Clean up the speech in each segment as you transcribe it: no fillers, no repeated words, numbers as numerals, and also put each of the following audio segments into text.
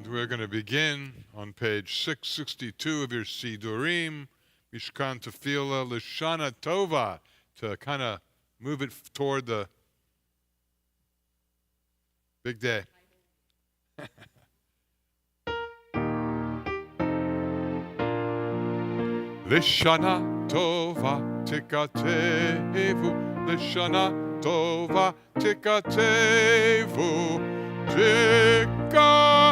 And we're going to begin on page 662 of your Sidurim, Mishkan Tefillah L'Shana Tova, to kind of move it toward the big day. L'Shana Tova Tikatevu, L'Shana Tova Tikatevu, Tikatevu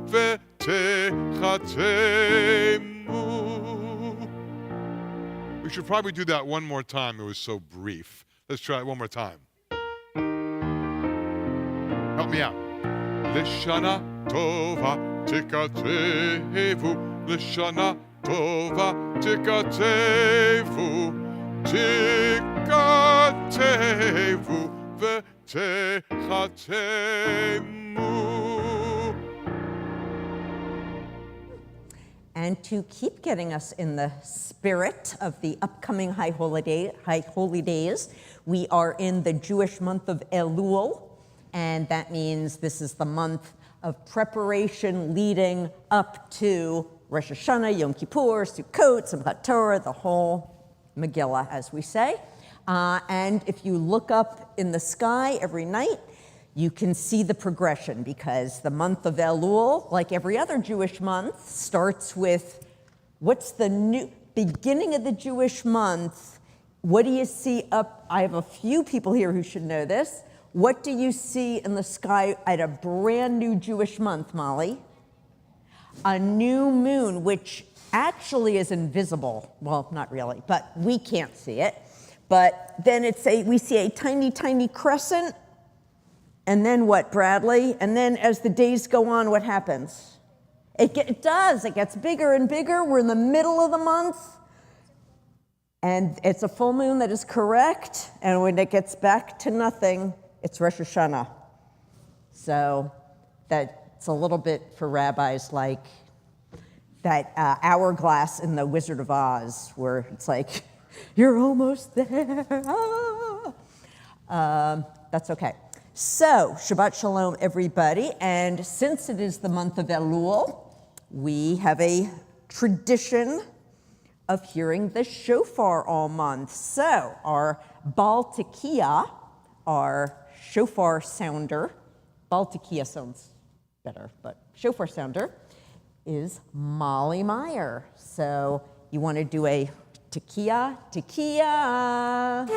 V'Techatemu. We should probably do that one more time. It was so brief. Let's try it one more time. Help me out. L'Shana Tova Tikatevu, L'Shana Tova Tikatevu, Tikatevu V'Techatemu. And to keep getting us in the spirit of the upcoming High Holy Days, we are in the Jewish month of Elul, and that means this is the month of preparation leading up to Rosh Hashanah, Yom Kippur, Sukkot, Simchat Torah, the whole Megillah, as we say. And if you look up in the sky every night, you can see the progression, because the month of Elul, like every other Jewish month, starts with what's the new beginning of the Jewish month. What do you see up? I have a few people here who should know this. What do you see in the sky at a brand new Jewish month, Molly? A new moon, which actually is invisible. Well, not really, but we can't see it. But then we see a tiny, tiny crescent. And then what, Bradley? And then as the days go on, what happens? It gets bigger and bigger. We're in the middle of the month. And it's a full moon, that is correct. And when it gets back to nothing, it's Rosh Hashanah. So that's a little bit for rabbis like that hourglass in The Wizard of Oz, where it's like, you're almost there. That's okay. So, Shabbat Shalom, everybody. And since it is the month of Elul, we have a tradition of hearing the shofar all month. So, our Baal Tekiah, our shofar sounder, Baal Tekiah sounds better, but shofar sounder is Molly Meyer. So, you want to do a Tekiah, Tekiah.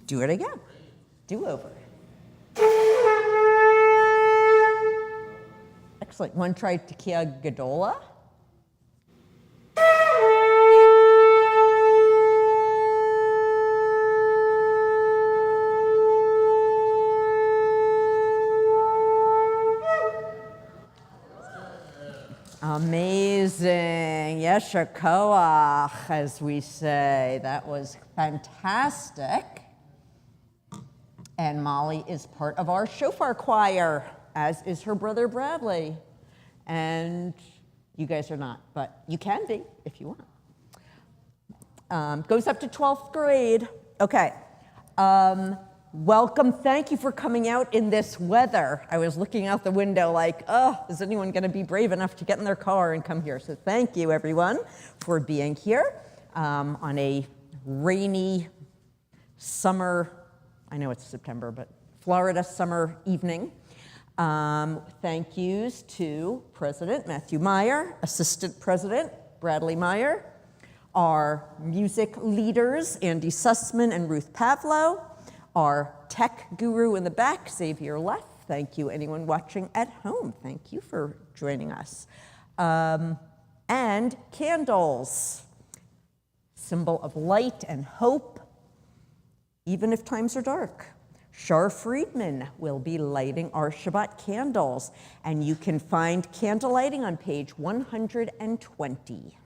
Do it again. Do over. Excellent. One try Tekiah Gedola. Amazing. Yesher koach, as we say. That was fantastic. And Molly is part of our shofar choir, as is her brother Bradley. And you guys are not, but you can be if you want. Goes up to 12th grade. Okay. Welcome. Thank you for coming out in this weather. I was looking out the window like, oh, is anyone going to be brave enough to get in their car and come here? So thank you, everyone, for being here on a rainy summer, I know it's September, but Florida summer evening. Thank yous to President Matthew Meyer, Assistant President Bradley Meyer, our music leaders, Andy Sussman and Ruth Pavlo, our tech guru in the back, Xavier Leff. Thank you, anyone watching at home. Thank you for joining us. And candles, symbol of light and hope, even if times are dark. Shar Friedman will be lighting our Shabbat candles, and you can find candle lighting on page 120.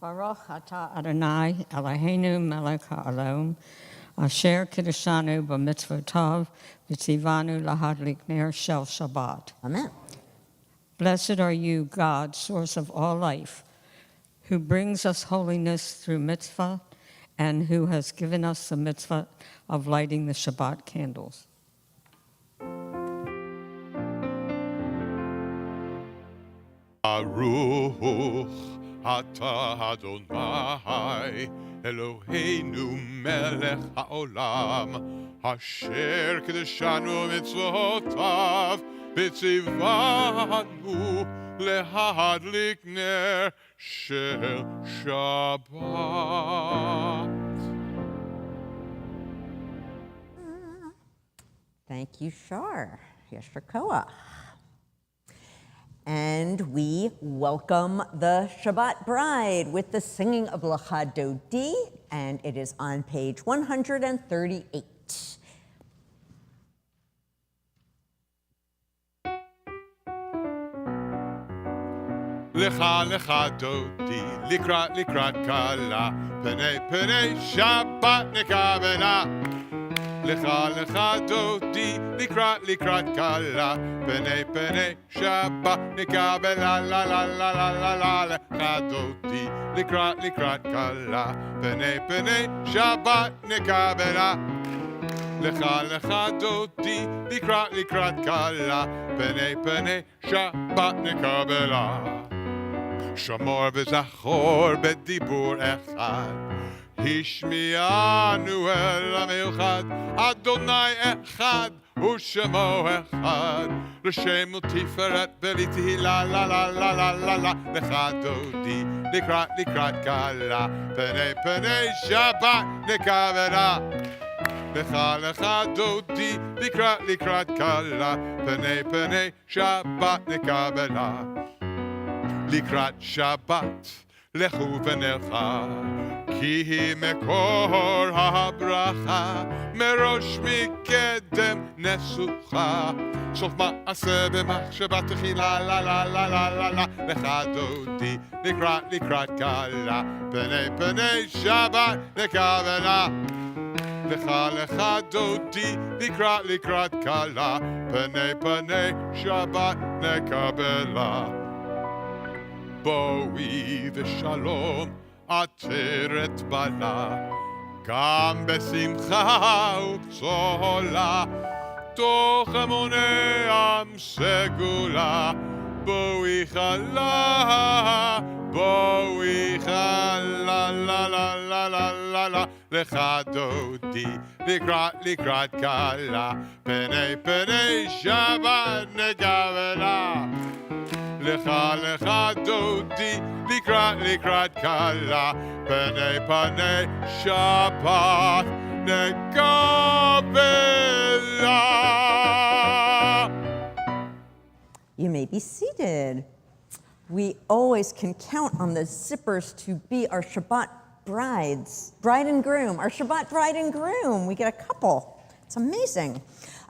Baruch atah Adonai Eloheinu melech haolam, asher kiddushanu b'mitzvotav v'tzivanu lahadlik ner shel Shabbat. Amen. Blessed are you, God, source of all life, who brings us holiness through mitzvah and who has given us the mitzvah of lighting the Shabbat candles. Baruch atah Adonai Eloheinu melech haolam asher kiddushanu mitzvotav v'tzivanu lehadlik ner shel Shabbat. Thank you, Shar. Yasher Koach. And we welcome the Shabbat bride with the singing of Lecha Dodi, and it is on page 138. Lecha lecha dodi, likrat kala, penei penei Shabbat nekabela. Lecha lecha dodi, likrat kala, penei penei Shabbat nekabela la la la la la la. Lecha dodi, likrat kala, penei penei Shabbat nekabela. Lecha dodi, likrat kala, penei Shabbat nekabela. Shamor v'zachor b'dibur echad, Hishmianu el hamiuchad, Adonai echad, U'shemo echad, L'shem u'tiferet v'litihi la la la la la la la. Lecha dodi, likrat kala, penei Shabbat nekavera. Lecha dodi, likrat kala, penei Shabbat nekavera. Likrat Shabbat, lechu v'nercha, ki hi mekor ha'bracha, merosh mikedem nesucha, sof ma'aseh b'machshavat tchila la la la la la la. Lecha dodi, likrat kala, penei Shabbat nekavela. Lecha dodi, likrat kala, penei Shabbat nekavela. Boi v'shalom ateret bala, gam besimcha u'bzola, toch emonei am segula. Boi chala la la la la la. Lecha dodi, likrat kala, penei Shabbat nekavela. Lecha dodi, likrat kala, penei Shabbat nekavela. You may be seated. We always can count on the zippers to be our Shabbat brides, bride and groom, our Shabbat bride and groom. We get a couple. It's amazing.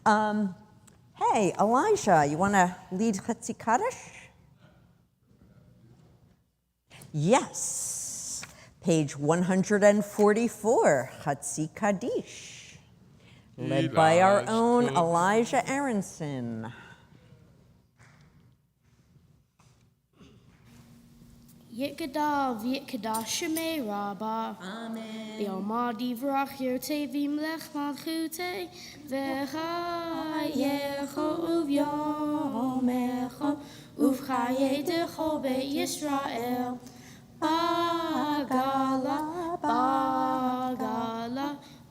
Hey, Elijah, you want to lead Chetzi Kaddish? Yes. Page 144, Chetzi Kaddish, led by our own Elijah Aronson. Yitgadav, Yitkadash Shemei Rabbah. Amen. B'yomah divrach yirtei v'imlech malchutei v'chayecho uv'yomecho uv'chayedecho be'Yisrael. Bagala,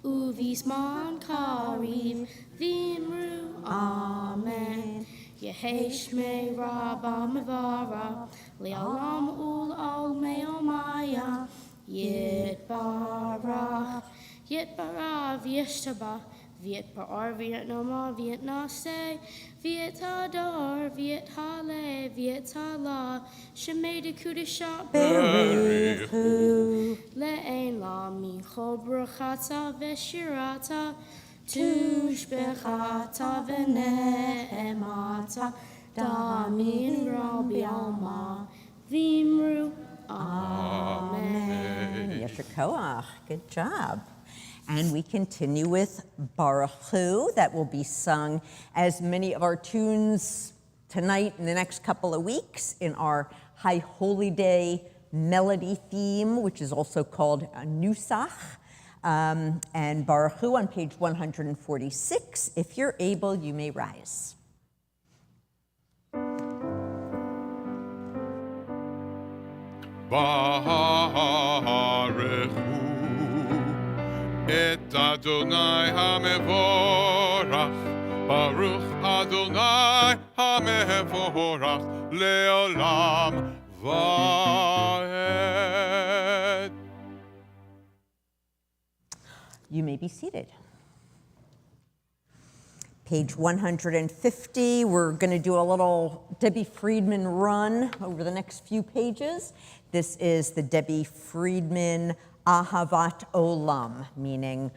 uvisman kariv v'imru. Amen. Yehei Shmei Rabbah Mevara, Le'olam Ul'ol Me'omaya, Yitbarach, Yishtabah, V'yitpa'ar, V'yitnoma, V'yitnaseh, V'yithadar, V'yithale, V'yithala, Shemei Dekudisha, Berichu. Le'ein la michol brachata v'shirata, Tushbechata v'ne'emata, Damin Rabbi Alma, Vimru. Amen. Yasher Koach. Good job. And we continue with Baruch Hu. That will be sung as many of our tunes tonight and the next couple of weeks in our High Holy Day melody theme, which is also called Nusach. And Baruch Hu on page 146. If you're able, you may rise. Baruch Hu et Adonai HaMevorach, Baruch Adonai HaMevorach leolam vaed. You may be seated. Page 150, we're going to do a little Debbie Friedman run over the next few pages. This is the Debbie Friedman Ahavat Olam, meaning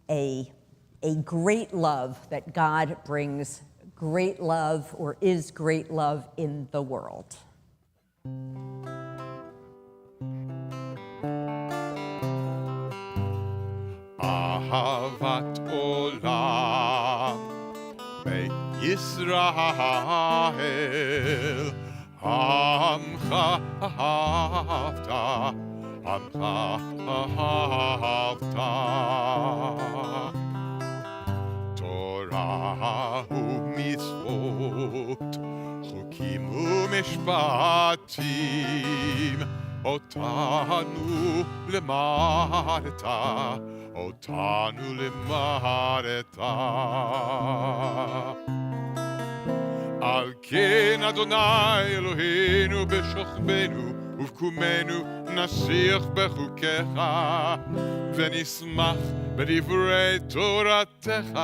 a great love, that God brings great love or is great love in the world. Ahavat olam beYisrael, Amcha ahavta, Amcha ahavta. Torah u'mitzvot, chukim u'mishpatim, otanu lemareta, otanu lemareta. Al ken Adonai Eloheinu b'shochbenu ובקומנו נשיח בחוקיך ונשמח בדברי תורתך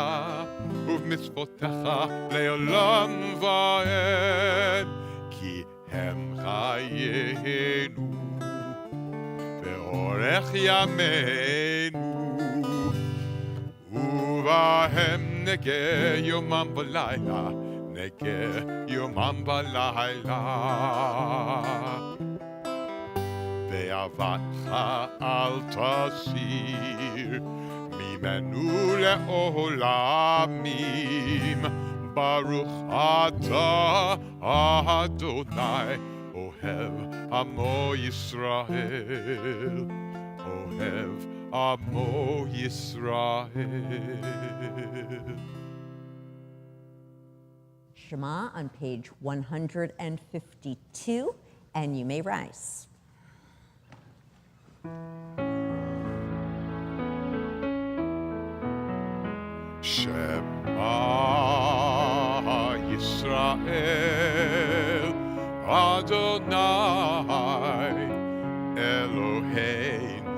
ובמצוותיך לעולם ועד, כי הם חיינו ואורך ימינו, ובהם נגה יומם ולילה, נגה יומם ולילה. ואהבתך אל תסיר ממנו לעולמים, ברוך אתה אדוני אוהב עמו ישראל, אוהב עמו ישראל. Shema on page 152, and you may rise. Shema Yisrael Adonai Eloheinu,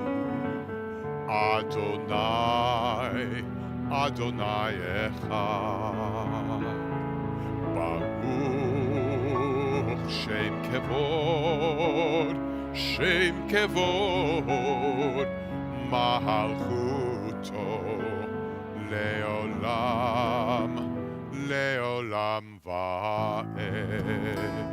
Adonai Adonai Echad. Baruch Shem Kevod, Shem Kevod Malchuto Leolam, Leolam Vaed.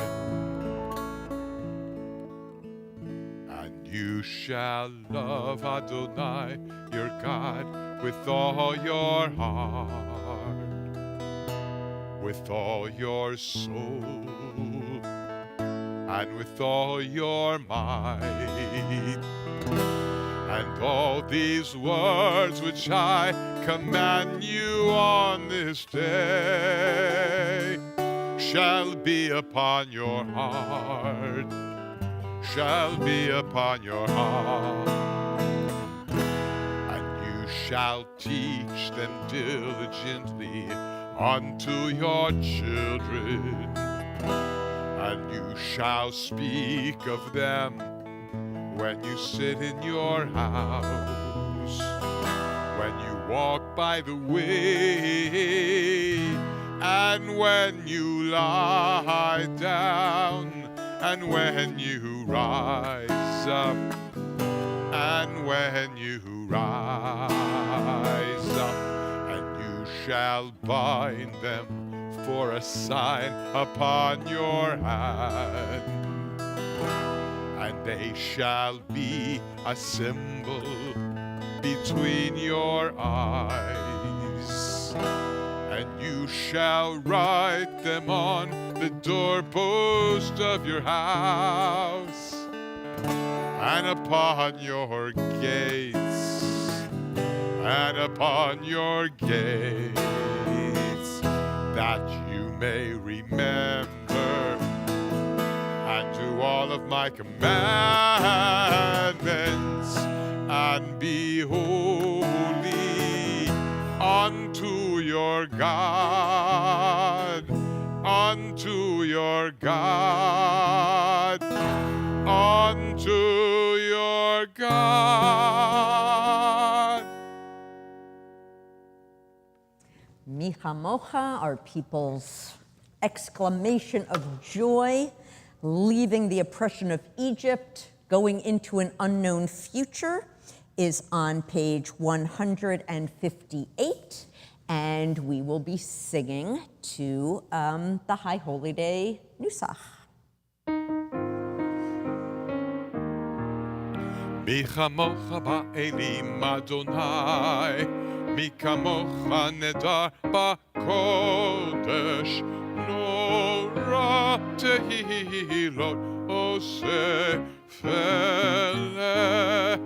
And you shall love Adonai, your God, with all your heart, with all your soul, and with all your might. And all these words which I command you on this day shall be upon your heart, shall be upon your heart. And you shall teach them diligently unto your children, and you shall speak of them when you sit in your house, when you walk by the way, and when you lie down, and when you rise up, and when you rise up, and you shall bind them for a sign upon your hand, and they shall be a symbol between your eyes. And you shall write them on the doorpost of your house and upon your gates, and upon your gates, that you may remember and do all of my commandments, and be holy unto your God, unto your God, unto your God. Mi chamocha, our people's exclamation of joy, leaving the oppression of Egypt, going into an unknown future, is on page 158, and we will be singing to the High Holy Day Nusach. Mi chamocha ba'elim Adonai, mi kamocha nedar ba'kodesh, nora tehilot oseh fele,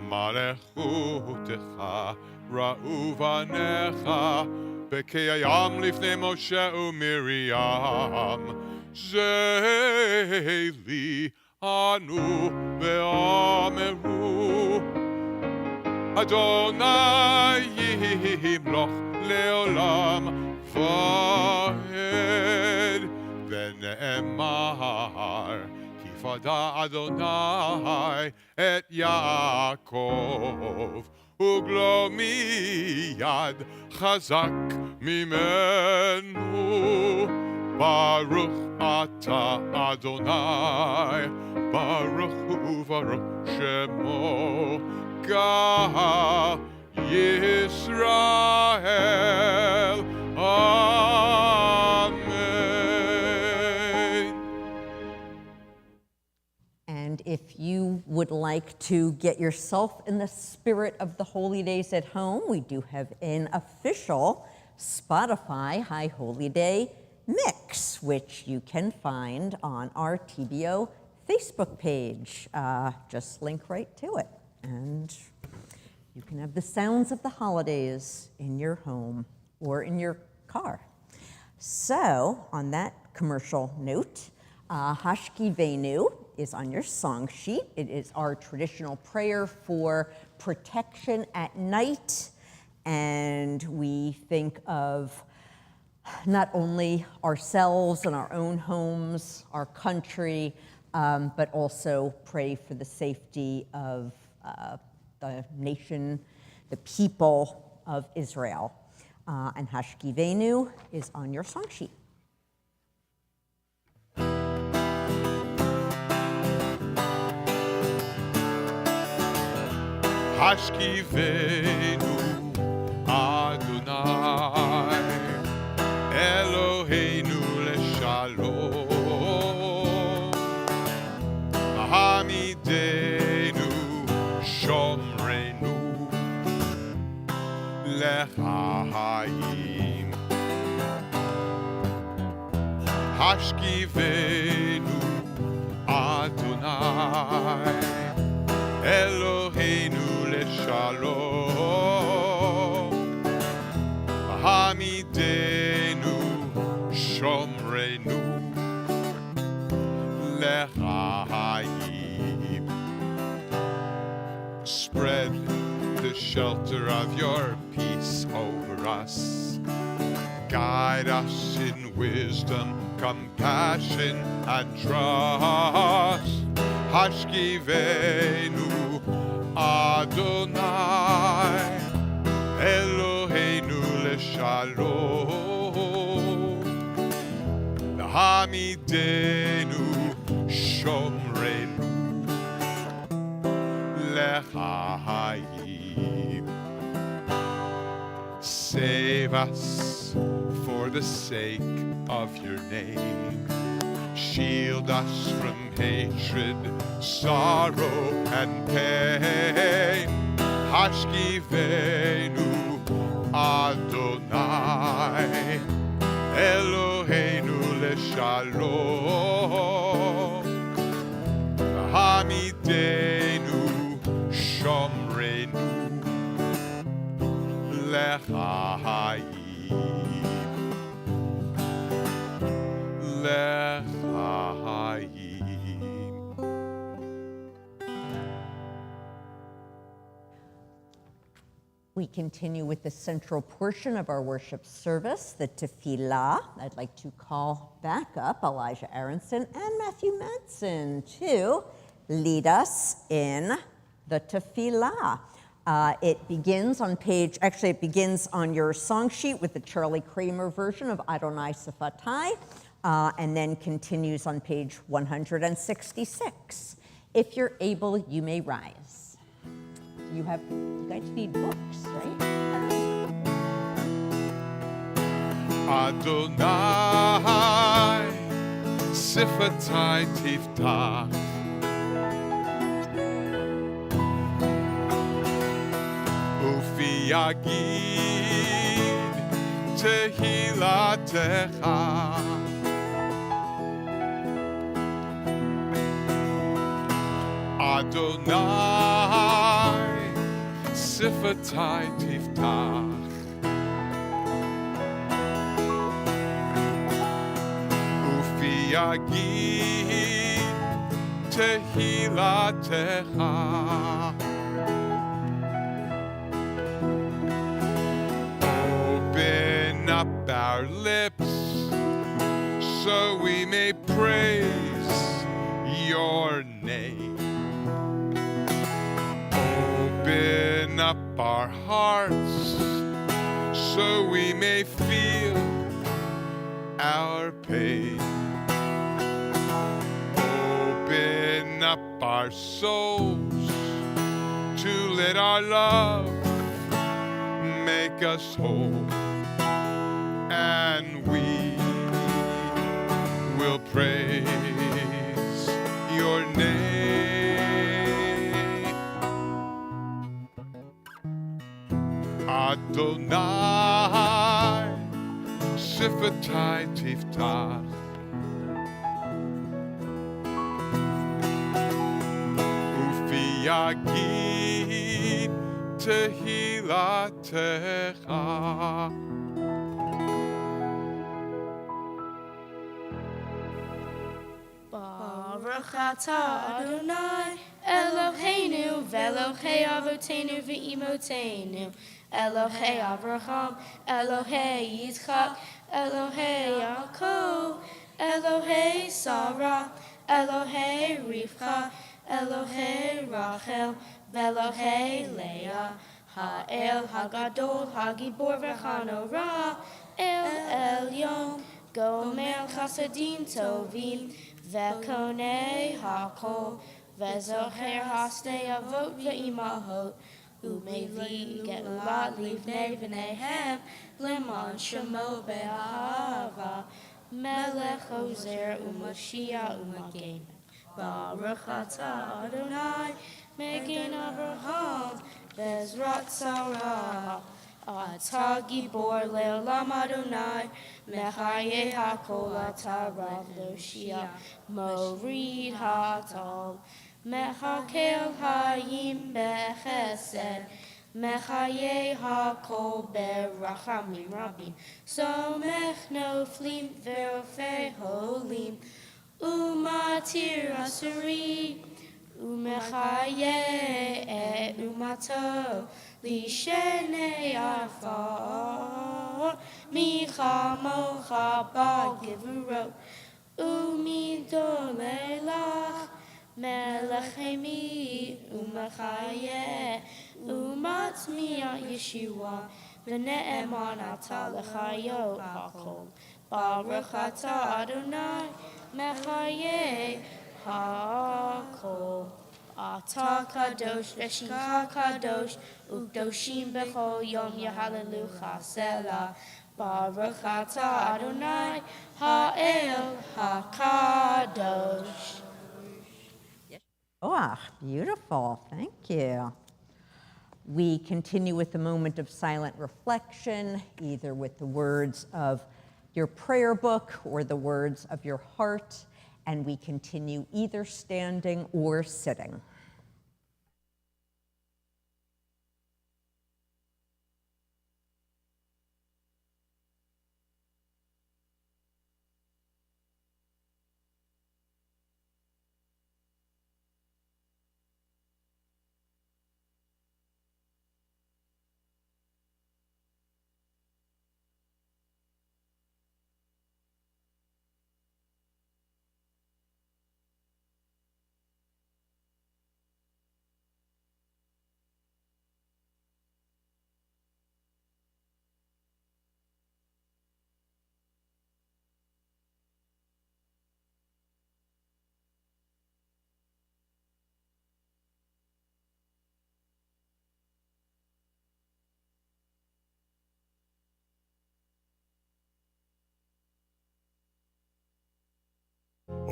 malechutecha ra'u vanecha, bekeyayam lifnei Moshe u'Miriam, zeli anu ve'ameru, Adonai yimloch leolam va'ed, ve'ne'emar kifada Adonai et Yaakov, uglo miyad chazak mimenu, Baruch ata Adonai, Baruch hu Baruch Shemo, Gal Yisrael. Amen. And if you would like to get yourself in the spirit of the holy days at home, we do have an official Spotify High Holy Day mix, which you can find on our TBO Facebook page. Just link right to it, and you can have the sounds of the holidays in your home or in your car. So, on that commercial note, Hashkivenu is on your song sheet. It is our traditional prayer for protection at night, and we think of not only ourselves and our own homes, our country, but also pray for the safety of the nation, the people of Israel. And Hashkivenu is on your song sheet. Hashkivenu Adonai Eloheinu leshalom, Hamidenu Shomrenu lechaim. Hashkivenu Adonai Eloheinu leshalom, Hamidenu Shomrenu lechaim. Spread the shelter of your peace over us. Guide us in wisdom, compassion, and trust. Hashkivenu Adonai Eloheinu leshalom, Hamidenu Shomrenu lechaim. Save us for the sake of your name. Shield us from hatred, sorrow, and pain. Hashkivenu Adonai, Eloheinu leshalom. Hamidenu Shomrenu Lechayim. We continue with the central portion of our worship service, the tefillah. I'd like to call back up Elijah Aronson and Matthew Manson to lead us in the tefillah. It begins on it begins on your song sheet with the Charlie Kramer version of Adonai Sifatai, and then continues on page 166. If you're able, you may rise. You guys need books, right? Adonai Sifatai Tiftach, Ufi Yagid Tehilatecha. Adonai Sifatai Tiftach, Ufi Yagid Tehilatecha. Open up our lips so we may praise your name. Open up our hearts so we may feel our pain. Open up our souls to let our love make us whole, and we will praise your name. Adonai Sifatai Tiftach, Ufi Yagid Tehilatecha. Baruch atah Adonai Eloheinu ve'Elohei Avotenu ve'Imotenu, Elohei Avraham, Elohei Yitzchak, Elohei Yaakov, Elohei Sarah, Elohei Rivka, Elohei Rachel, Elohei Leah, Ha'el Hagadol, Hagibor v'Chanorah, El Elyon, Gomer Chasadim Tovim, Ve'konei Hakol, Ve'zocher Hastei Avot ve'Imahot, Umevi Ge'ulat Livnei V'neihem, Leman Shemo Be'ahava, Melech Ozer U'Mashiach U'Magen. Baruch atah Adonai, Megan Abraham, Bezrat Sarah. Atah Gibor Le'olam Adonai, Mechaye HaKol Atah Rav Loshia, Morid HaTol, Mechakel Hayim Bechesed, Mechaye HaKol Berachamim Rabim, Somech Noflim Ve'Ofei Holim, Umatir Asuri, Umechaye Umato, Lishenei Afar, Micha Mocha Bal Gevurot, Umidolelach, Melechemi, Umechaye, Umatmiya Yeshua, V'ne'eman Atah Lechayot HaKol, Baruch atah Adonai, Mechaye HaKol. Atah Kadosh, V'Shincha Kadosh, U'Kdoshim B'chol Yom Yehallelu Selah. Baruch atah Adonai ha'el hakadosh. Oh, beautiful. Thank you. We continue with the moment of silent reflection, either with the words of your prayer book or the words of your heart, and we continue either standing or sitting.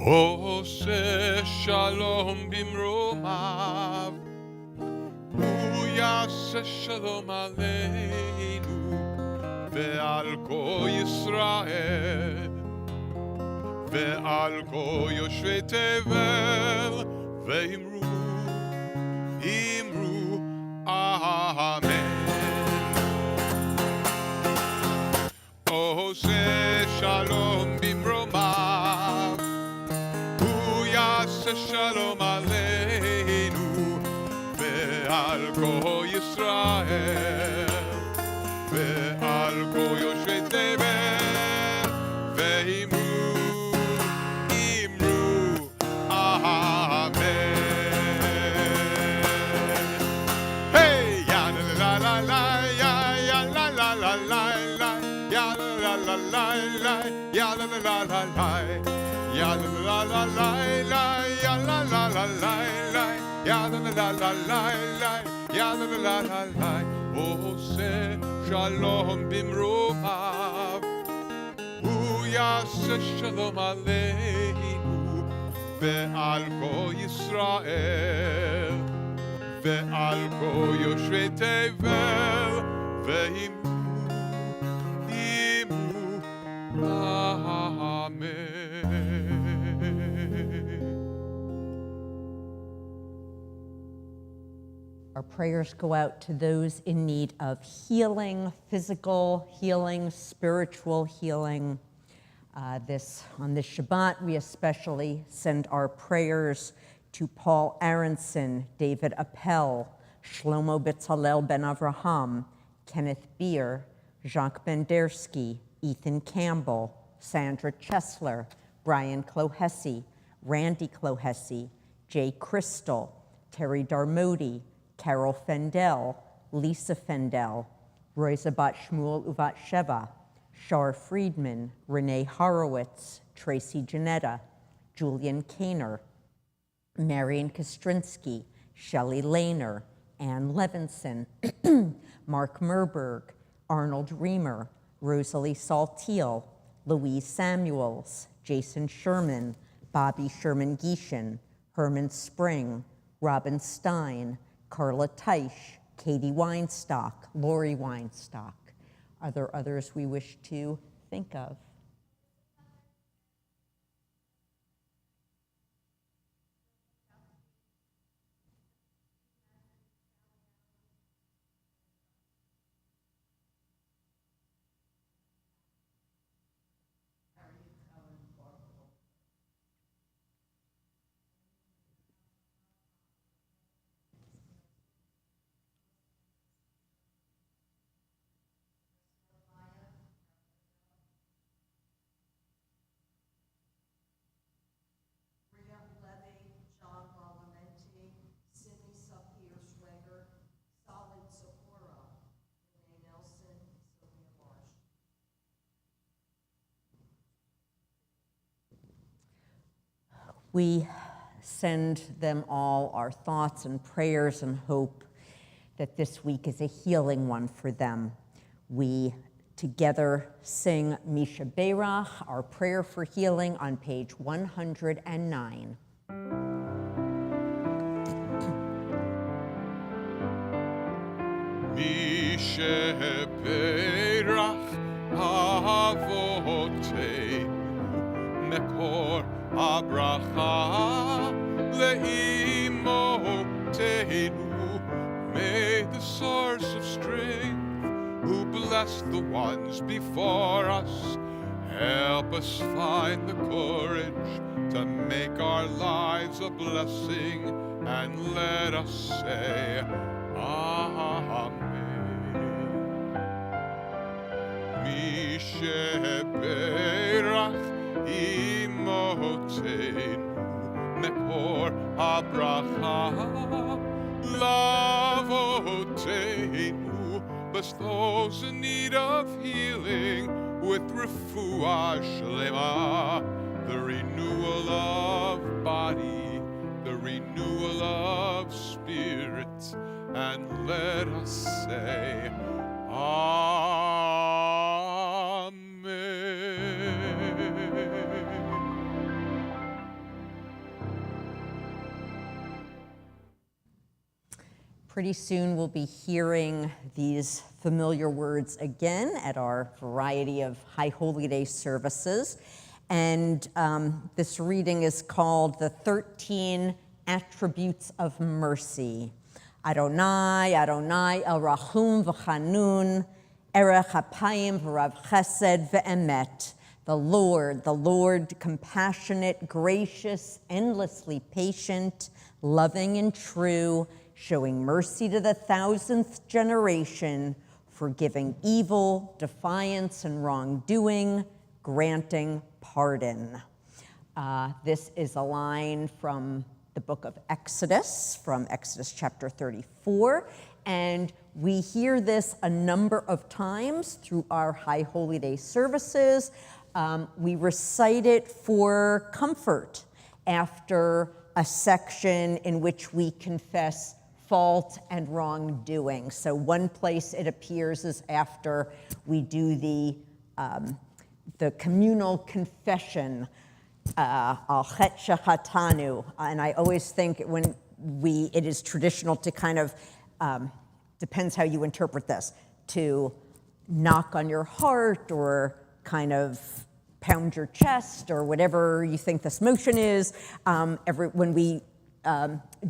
עושה שלום במרומיו, הוא יעשה שלום עלינו ועל כל ישראל ועל כל יושבי תבל, ואמרו אמן. עושה שלום במרומיו, הוא יעשה שלום עלינו ועל כל ישראל ועל כל יושבי תבל, ואמרו אמן. היי, יא לה לה לה לה, יא לה לה לה לה, יא לה לה לה לה, יא לה לה לה לה, יא לה לה לה לה, יא לה לה לה לה, יא לה לה לה לה, יא לה לה לה לה. עושה שלום במרומיו, הוא יעשה שלום עלינו ועל כל ישראל ועל כל יושבי תבל, ואמרו אמן. Our prayers go out to those in need of healing, physical healing, spiritual healing. On this Shabbat, we especially send our prayers to Paul Aronson, David Appel, Shlomo Betzalel Ben Avraham, Kenneth Beer, Jacques Bendersky, Ethan Campbell, Sandra Chesler, Brian Clohessy, Randy Clohessy, Jay Crystal, Terry Darmody, Carol Fendel, Lisa Fendel, Rosa Bat Shmuel Uvat Sheva, Shar Friedman, Renee Horowitz, Tracy Janetta, Julian Kaner, Marion Kostrinsky, Shelley Lehner, Ann Levinson, Mark Merberg, Arnold Reamer, Rosalie Saltiel, Louise Samuels, Jason Sherman, Bobby Sherman-Gieshin, Herman Spring, Robin Stein, Carla Teich, Katie Weinstock, Lori Weinstock. Are there others we wish to think of? We send them all our thoughts and prayers and hope that this week is a healing one for them. We together sing Misha Beirach, our prayer for healing, on page 109. Misha Beirach Avoteinu Mekor Abracha Le'imoteinu. May the source of strength, who blessed the ones before us, help us find the courage to make our lives a blessing, and let us say, Amen. Mishe Beirach Imoteinu Mekor Abraha Lavoteinu. Bless those in need of healing with refuah shlema, the renewal of body, the renewal of spirit, and let us say, Pretty soon we'll be hearing these familiar words again at our variety of High Holy Day services. And this reading is called The 13 Attributes of Mercy. Adonai, Adonai, El Rahum v'Chanun, Erech Hapayim v'Rav Chesed v'Emet. The Lord, compassionate, gracious, endlessly patient, loving and true, showing mercy to the 1000th generation, forgiving evil, defiance, and wrongdoing, granting pardon. This is a line from the book of Exodus, from Exodus chapter 34, and we hear this a number of times through our High Holy Day services. We recite it for comfort after a section in which we confess fault and wrongdoing. So one place it appears is after we do the communal confession, al chet shechatanu, and I always think when it is traditional to kind of, depends how you interpret this, to knock on your heart or kind of pound your chest or whatever you think this motion is, when we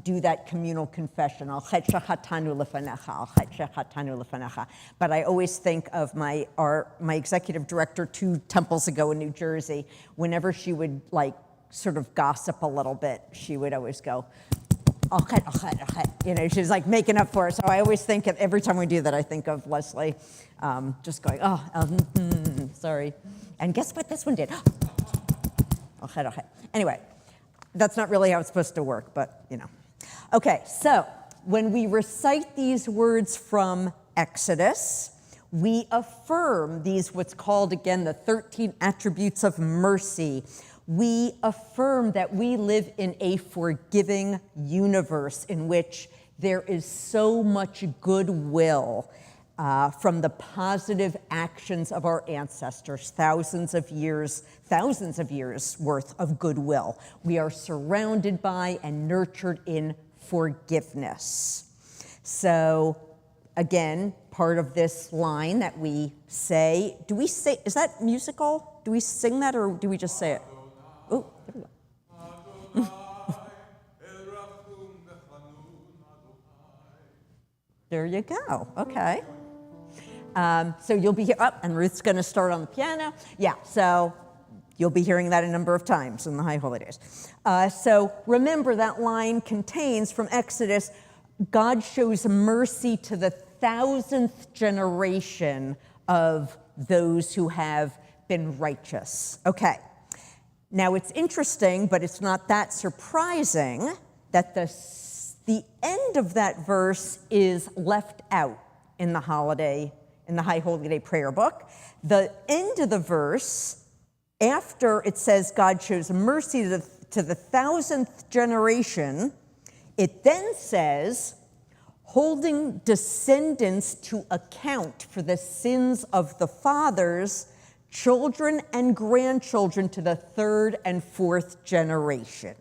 do that communal confession, al chet shechatanu lefanecha, al chet shechatanu lefanecha. But I always think of my executive director 2 temples ago in New Jersey. Whenever she would sort of gossip a little bit, she would always go, al chet, you know, she's like making up for it. So I always think of, every time we do that, I think of Leslie just going, sorry. And guess what this one did? Al chet. Anyway. That's not really how it's supposed to work, but you know. Okay, so when we recite these words from Exodus, we affirm these, what's called again the 13 attributes of mercy. We affirm that we live in a forgiving universe in which there is so much goodwill from the positive actions of our ancestors, thousands of years worth of goodwill. We are surrounded by and nurtured in forgiveness. So again, part of this line that we say, is that musical? Do we sing that or do we just say it? Oh, there we go. There you go, okay. So you'll be here, and Ruth's going to start on the piano. Yeah, so you'll be hearing that a number of times in the High Holy Days. So remember that line contains from Exodus, God shows mercy to the 1000th generation of those who have been righteous. Okay, now it's interesting, but it's not that surprising that the end of that verse is left out in the High Holy Day prayer book. The end of the verse, after it says God shows mercy to the 1000th generation, it then says, holding descendants to account for the sins of the fathers, children and grandchildren to the third and fourth generation.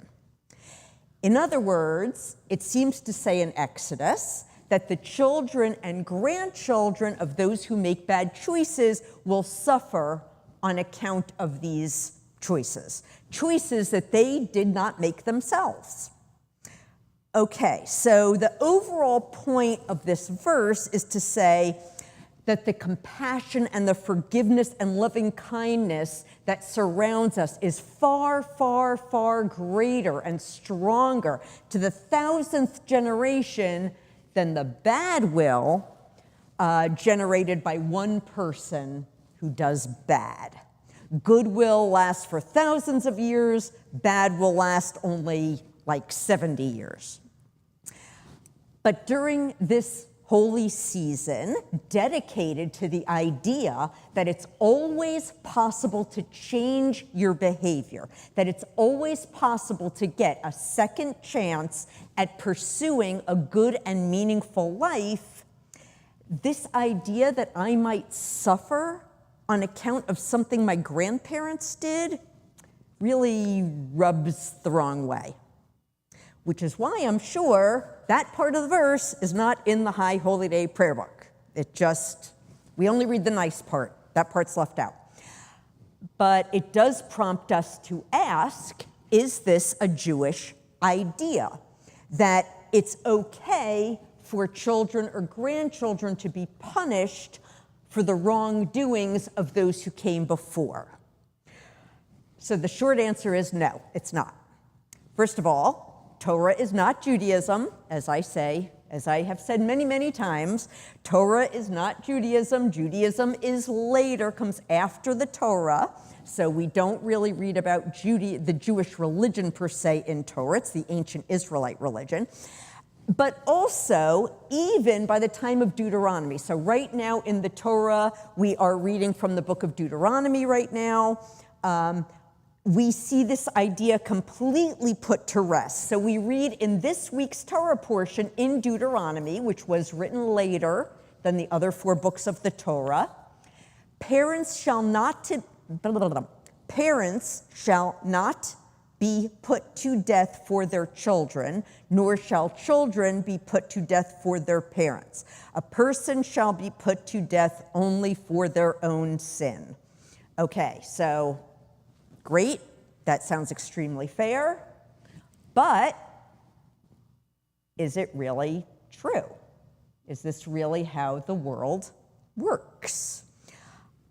In other words, it seems to say in Exodus that the children and grandchildren of those who make bad choices will suffer on account of these choices, choices that they did not make themselves. Okay, so the overall point of this verse is to say that the compassion and the forgiveness and loving kindness that surrounds us is far, far, far greater and stronger to the 1000th generation than the bad will generated by one person who does bad. Good will last for thousands of years, bad will last only like 70 years. But during this holy season, dedicated to the idea that it's always possible to change your behavior, that it's always possible to get a second chance at pursuing a good and meaningful life, this idea that I might suffer on account of something my grandparents did really rubs the wrong way. Which is why I'm sure that part of the verse is not in the High Holy Day prayer book. We only read the nice part. That part's left out. But it does prompt us to ask, is this a Jewish idea? That it's okay for children or grandchildren to be punished for the wrongdoings of those who came before? So the short answer is no, it's not. First of all, Torah is not Judaism, as I have said many, many times. Torah is not Judaism. Judaism is later, comes after the Torah. So we don't really read about the Jewish religion per se in Torah. It's the ancient Israelite religion. But also, even by the time of Deuteronomy. So right now in the Torah, we are reading from the book of Deuteronomy right now. We see this idea completely put to rest. So we read in this week's Torah portion in Deuteronomy, which was written later than the other 4 books of the Torah, parents shall not be put to death for their children, nor shall children be put to death for their parents. A person shall be put to death only for their own sin. Okay, so great, that sounds extremely fair, but is it really true? Is this really how the world works?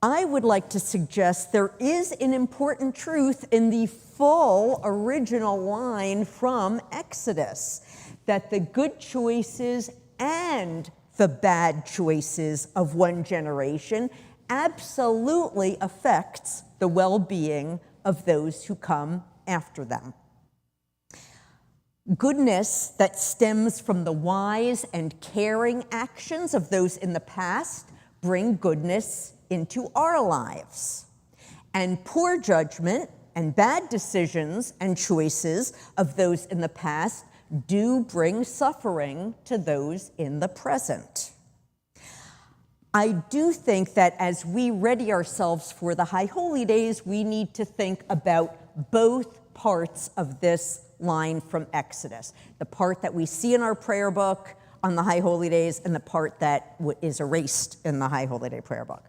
I would like to suggest there is an important truth in the full original line from Exodus, that the good choices and the bad choices of one generation absolutely affects the well-being of those who come after them. Goodness that stems from the wise and caring actions of those in the past bring goodness into our lives. And poor judgment and bad decisions and choices of those in the past do bring suffering to those in the present. I do think that as we ready ourselves for the High Holy Days, we need to think about both parts of this line from Exodus. The part that we see in our prayer book on the High Holy Days and the part that is erased in the High Holy Day prayer book.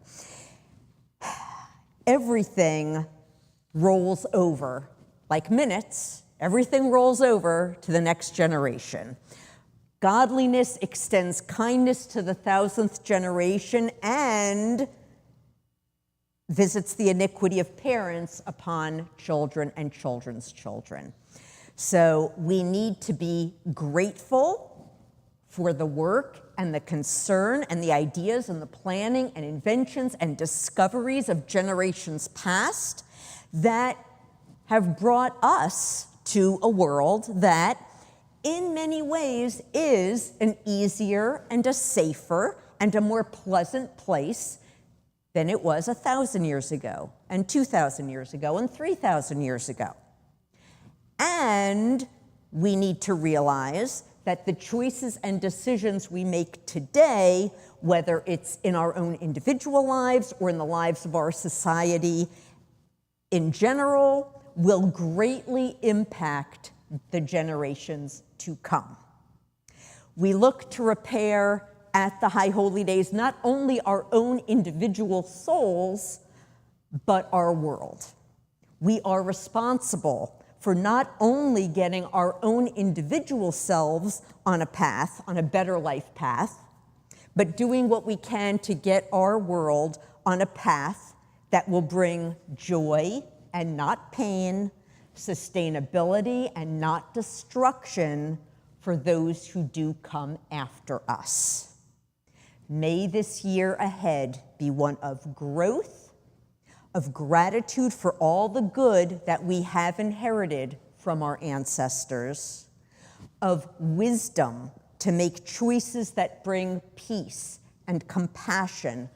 Everything rolls over like minutes. Everything rolls over to the next generation. Godliness extends kindness to the 1000th generation and visits the iniquity of parents upon children and children's children. So we need to be grateful for the work and the concern and the ideas and the planning and inventions and discoveries of generations past that have brought us to a world that in many ways is an easier and a safer and a more pleasant place than it was 1,000 years ago, and 2,000 years ago, and 3,000 years ago. And we need to realize that the choices and decisions we make today, whether it's in our own individual lives or in the lives of our society in general, will greatly impact the generations to come. We look to repair at the High Holy Days not only our own individual souls, but our world. We are responsible for not only getting our own individual selves on a path, on a better life path, but doing what we can to get our world on a path that will bring joy and not pain, sustainability and not destruction for those who do come after us. May this year ahead be one of growth, of gratitude for all the good that we have inherited from our ancestors, of wisdom to make choices that bring peace and compassion,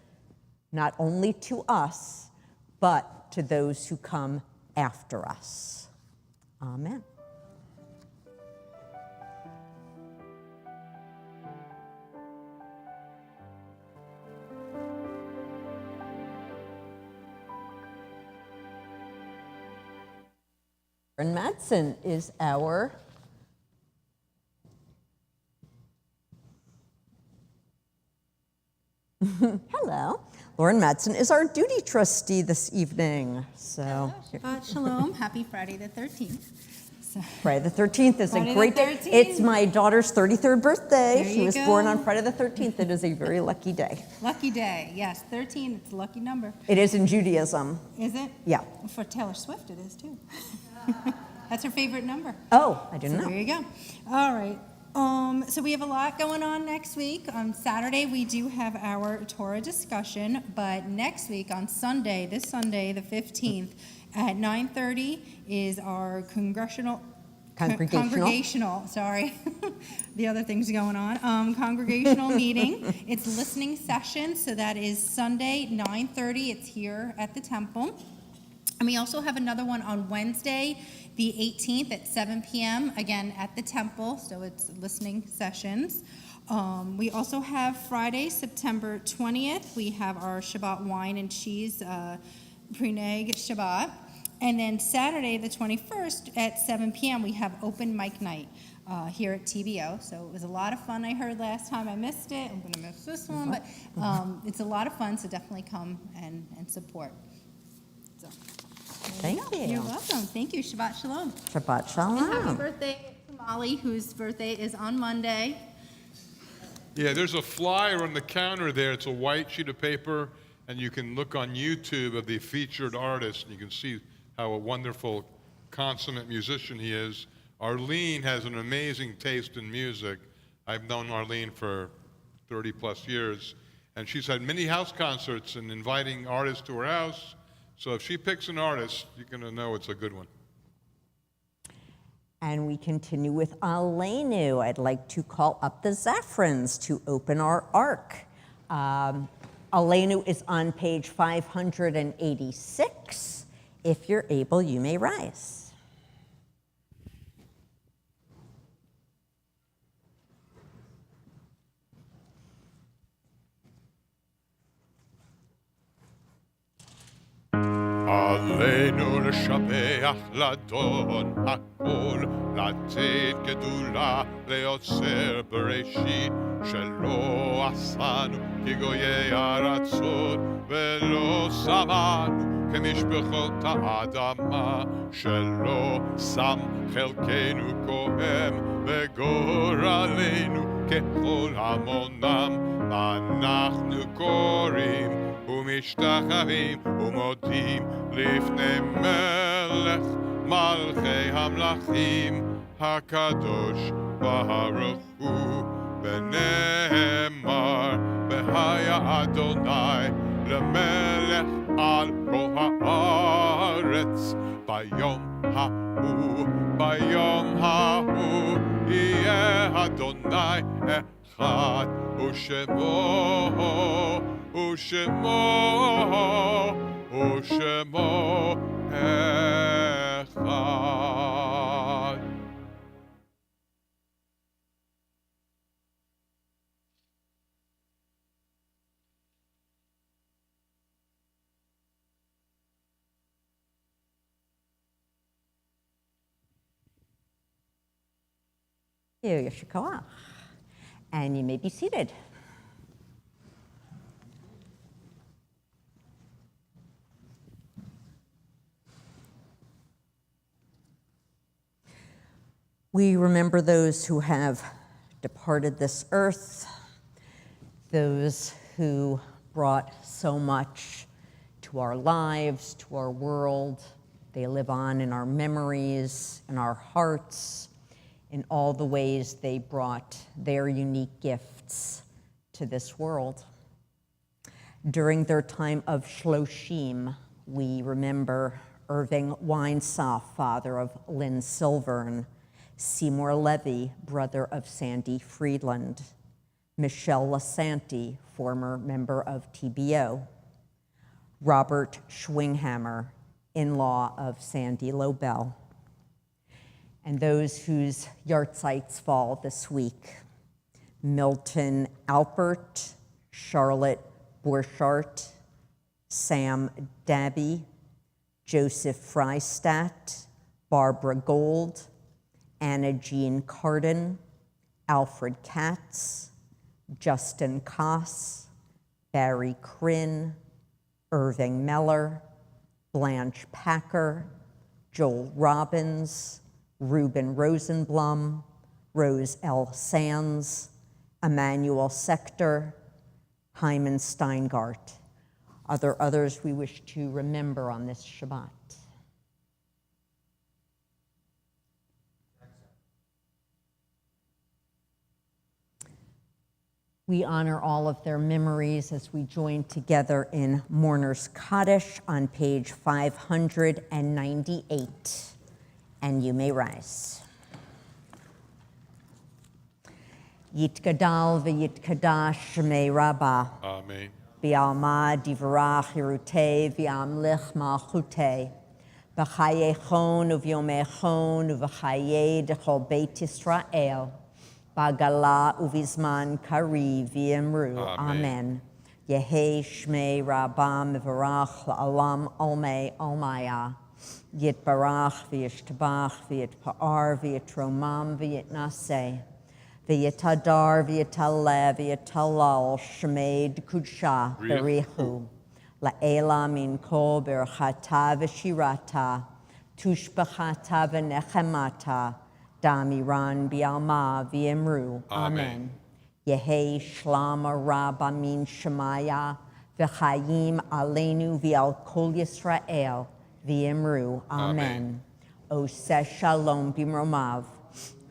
not only to us, but to those who come after us. Amen. Lauren Madsen is our hello. Lauren Madsen is our duty trustee this evening. So Shabbat Shalom. Happy Friday the 13th. Friday the 13th is Friday a the great day. 13th. It's my daughter's 33rd birthday. There She you was go. born on Friday the 13th. It is a very lucky day. Lucky day. Yes, 13. It's a lucky number. It is in Judaism. Is it? Yeah. For Taylor Swift, it is too. That's her favorite number. Oh, I didn't So know. there you go. All right. So we have a lot going on next week. On Saturday, we do have our Torah discussion, but next week on Sunday, this Sunday, the 15th, at 9:30 is our congregational, sorry. The other things going on. Congregational meeting. It's listening session, so that is Sunday, 9:30. It's here at the temple. And we also have another one on Wednesday, the 18th at 7 p.m., again at the temple, so it's listening sessions. We also have Friday, September 20th, we have our Shabbat wine and cheese Preneg Shabbat. And then Saturday, the 21st at 7 p.m., we have open mic night here at TBO. So it was a lot of fun. I heard last time. I missed it. I'm going to miss this one, but it's a lot of fun, so definitely come and support. So. Thank you. You're welcome. Thank you. Shabbat Shalom. Shabbat And Shalom. happy birthday to Molly, whose birthday is on Monday. Yeah, there's a flyer on the counter there. It's a white sheet of paper, and you can look on YouTube of the featured artist, and you can see how a wonderful, consummate musician he is. Arlene has an amazing taste in music. I've known Arlene for 30 plus years, and she's had many house concerts and inviting artists to her house. So if she picks an artist, you're going to know it's a good one. And we continue with Aleinu. I'd like to call up the Zaphrans to open our ark. Aleinu is on page 586. If you're able, you may rise. עלינו לשבח לאדון הכל, לתת גדולה ליוצר בראשית, שלא עשנו כגויי ארצות, ולא שמנו כמשפחות האדמה, שלא שם חלקנו כהם, וגורלנו ככל המונם, אנחנו קוראים ומשתחווים ומודים לפני מלך מלכי המלכים הקדוש ברוך הוא, ונאמר והיה אדוני למלך על כל הארץ, ביום ההוא יהיה אדוני אחד, ושמו אחד. Yasher koach. And you may be seated. We remember those who have departed this earth, those who brought so much to our lives, to our world. They live on in our memories, in our hearts, in all the ways they brought their unique gifts to this world. During their time of Shloshim, we remember Irving Winesauff, father of Lynn Silvern, Seymour Levy, brother of Sandy Friedland, Michelle Lasanti, former member of TBO, Robert Schwinghammer, in-law of Sandy Lobel, and those whose yahrzeits fall this week: Milton Alpert, Charlotte Borchardt, Sam Dabby, Joseph Freistadt, Barbara Gold, Anna Jean Carden, Alfred Katz, Justin Koss, Barry Krinn, Irving Meller, Blanche Packer, Joel Robbins, Reuben Rosenblum, Rose L. Sands, Emmanuel Sector, Hyman Steingart. Are there others we wish to remember on this Shabbat? We honor all of their memories as we join together in Mourner's Kaddish on page 598. And you may rise. Yitgadal v'yitkadash shmei Rabbah. Amen. V'alma divrach hirutei v'amlich malchutei. B'chayechon uv'yomechon uv'chayei dechol Beit Yisrael. Bagala uvizman kari v'imru. Amen. Yehi shmei Rabbah mivarach la'alam olmei olmaya. Yitbarach v'yishtabach v'yitpa'ar v'yitromam v'yitnaseh. V'yitadar v'yitaleh v'yitalal shmei d'kudsha b'richu. La'ela min kol berachata v'shirata. Tushbachata v'nechemata. Damiran bi'alma v'imru. Amen. Yehi shlama rabba min shemaya v'chayim aleinu v'al kol Yisrael v'imru. Amen. Oseh shalom b'mromav.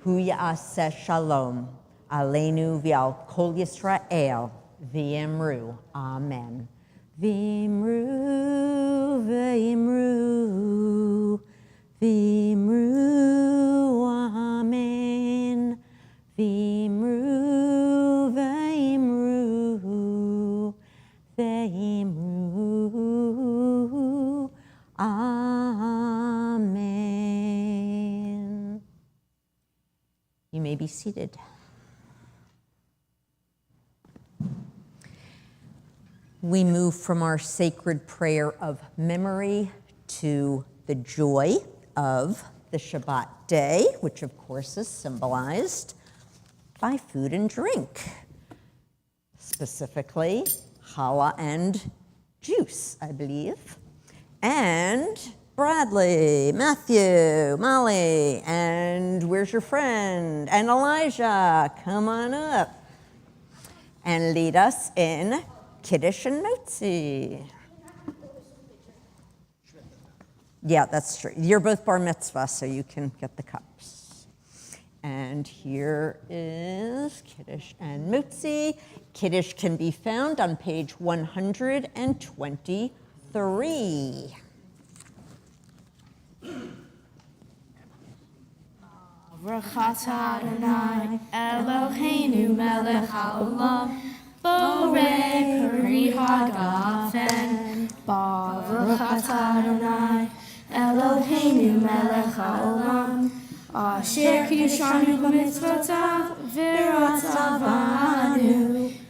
Hu ya'aseh shalom aleinu v'al kol Yisrael v'imru. Amen. V'imru, v'imru, v'imru. Amen. V'imru, v'imru, v'imru. Amen. You may be seated. We move from our sacred prayer of memory to the joy of the Shabbat day, which of course is symbolized by food and drink, specifically challah and juice, I believe. And Bradley, Matthew, Molly, and where's your friend? And Elijah, come on up and lead us in Kiddush and Motzi. Yeah, that's true. You're both bar mitzvah, so you can get the cups. And here is Kiddush and Motzi. Kiddush can be found on page 123. Baruch Adonai Eloheinu melech haolam borei peri hagafen. Baruch Adonai Eloheinu melech haolam asher kiddushanu b'mitzvotav v'ratzavanu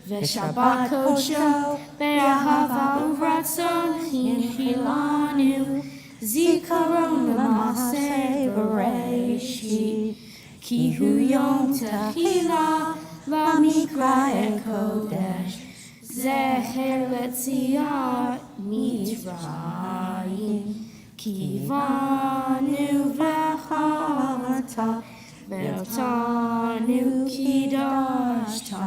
v'shabbat kodsho be'ahava uvratzon hinchilanu zikaron l'maseh b'reishit Ki hu yom tehila lamikra kodesh zecher letziat mitzrayim ki vanu v'chata ve'otanu kidashta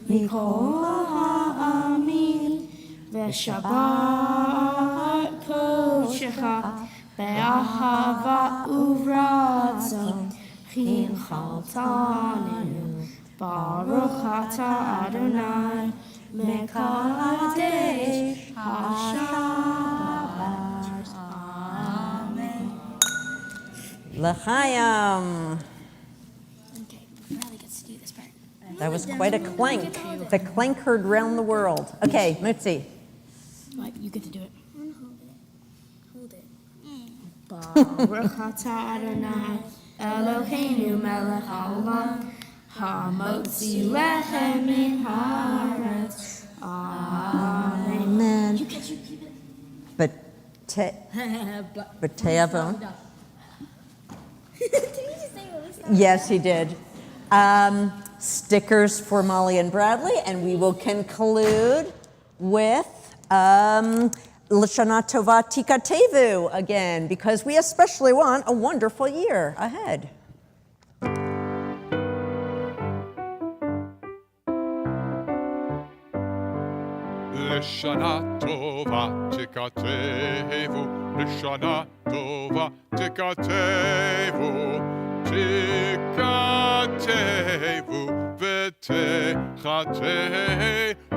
mikol ha'amim ve'shabbat kodeshecha be'ahava uvratzon chinchaltanu baruch atah Adonai mekadesh hashabbat. Amen. L'chaim. Okay, Riley gets to do this part. That was quite a clank. The clank heard round the world. Okay, Mutzi. Right, you get to do it. Hold it. Baruch atah Adonai Eloheinu melech haolam hamotzi lechem min haaretz. Amen. Amen. You keep it. But Teavon. Did you just say release that? Yes, he did. Stickers for Molly and Bradley, and we will conclude with L'Shana Tova Tikatevu again, because we especially want a wonderful year ahead. L'Shana Tova Tikatevu, L'Shana Tova Tikatevu, Tikatevu v'techatevu